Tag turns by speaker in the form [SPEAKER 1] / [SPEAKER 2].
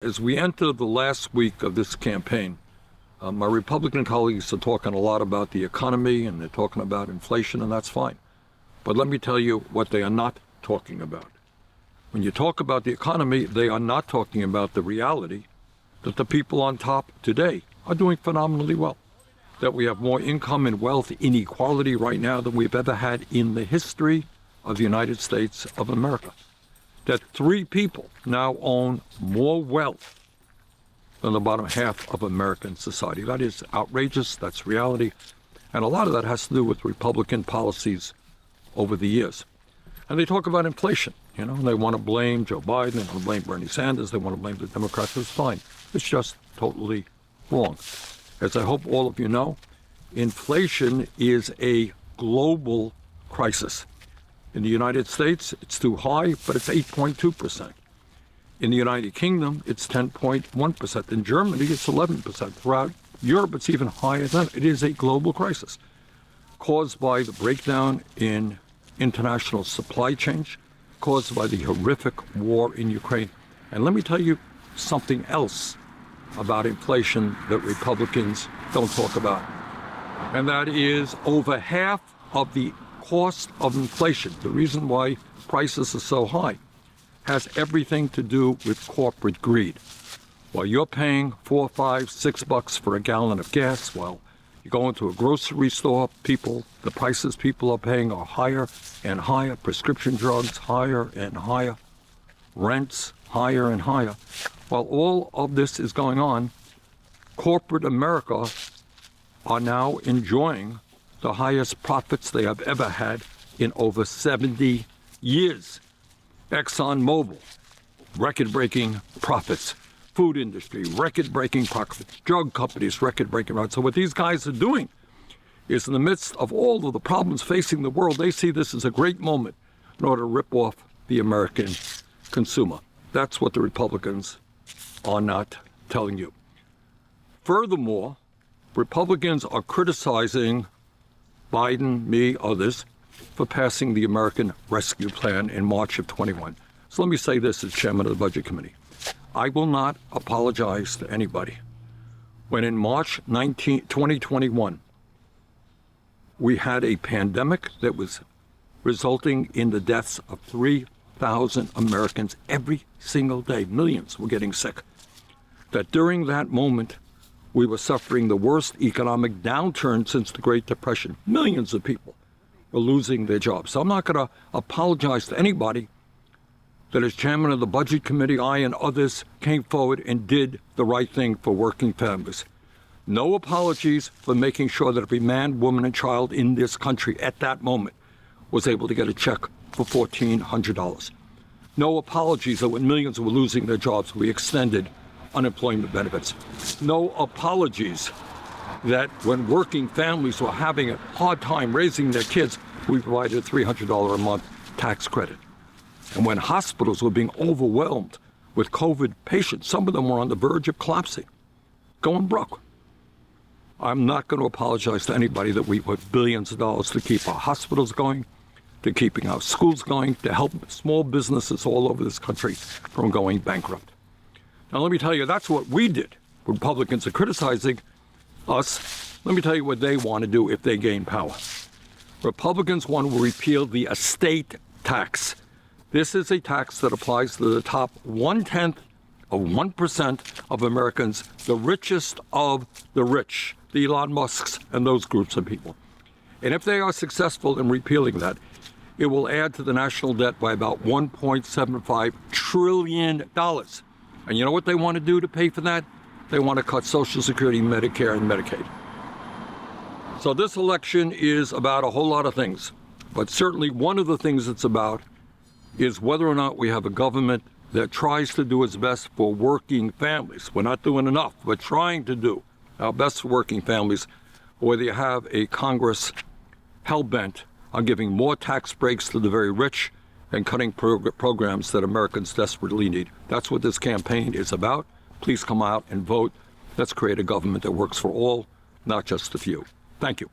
[SPEAKER 1] As we enter the last week of this campaign, my Republican colleagues are talking a lot about the economy and they're talking about inflation, and that's fine. But let me tell you what they are not talking about. When you talk about the economy, they are not talking about the reality that the people on top today are doing phenomenally well. That we have more income and wealth inequality right now than we've ever had in the history of the United States of America. That 3 people now own more wealth than the bottom half of American society. That is outrageous. That's reality. And a lot of that has to do with Republican policies over the years. And they talk about inflation, and they want to blame Joe Biden, they want to blame Bernie Sanders, they want to blame the Democrats. It's fine. It's just totally wrong. As I hope all of you know, inflation is a global crisis. In the United States, it's too high, but it's 8.2%. In the United Kingdom, it's 10.1%. In Germany, it's 11%. Throughout Europe, it's even higher than that. It is a global crisis caused by the breakdown in international supply chains, caused by the horrific war in Ukraine. And let me tell you something else about inflation that Republicans don't talk about. And that is over half of the cost of inflation, the reason why prices are so high, has everything to do with corporate greed. While you're paying $4, $5, $6 for a gallon of gas, while you go into a grocery store, the prices people are paying are higher and higher, prescription drugs higher and higher, rents higher and higher. While all of this is going on, corporate America are now enjoying the highest profits they have ever had in over 70 years. ExxonMobil, record-breaking profits. Food industry, record-breaking profits. Drug companies, record-breaking profits. So what these guys are doing is, in the midst of all of the problems facing the world, they see this as a great moment in order to rip off the American consumer. That's what the Republicans are not telling you. Furthermore, Republicans are criticizing Biden, me, others, for passing the American Rescue Plan in March of 21. So let me say this as chairman of the Budget Committee. I will not apologize to anybody when in March 2021, we had a pandemic that was resulting in the deaths of 3,000 Americans every single day. Millions were getting sick. That during that moment, we were suffering the worst economic downturn since the Great Depression. Millions of people were losing their jobs. So I'm not going to apologize to anybody that as chairman of the Budget Committee, I and others came forward and did the right thing for working families. No apologies for making sure that every man, woman, and child in this country at that moment was able to get a check for $1,400. No apologies that when millions were losing their jobs, we extended unemployment benefits. No apologies that when working families were having a hard time raising their kids, we provided a $300 a month tax credit. And when hospitals were being overwhelmed with COVID patients, some of them were on the verge of collapsing, going broke. I'm not going to apologize to anybody that we put billions of dollars to keep our hospitals going, to keeping our schools going, to help small businesses all over this country from going bankrupt. Now, let me tell you, that's what we did. Republicans are criticizing us. Let me tell you what they want to do if they gain power. Republicans want to repeal the estate tax. This is a tax that applies to the top 1/10 of 1% of Americans, the richest of the rich, the Elon Musks and those groups of people. And if they are successful in repealing that, it will add to the national debt by about $1.75 trillion. And you know what they want to do to pay for that? They want to cut Social Security, Medicare, and Medicaid. So this election is about a whole lot of things. But certainly one of the things it's about is whether or not we have a government that tries to do its best for working families. We're not doing enough, but trying to do our best for working families, or whether you have a Congress hell-bent on giving more tax breaks to the very rich and cutting programs that Americans desperately need. That's what this campaign is about. Please come out and vote. Let's create a government that works for all, not just a few. Thank you.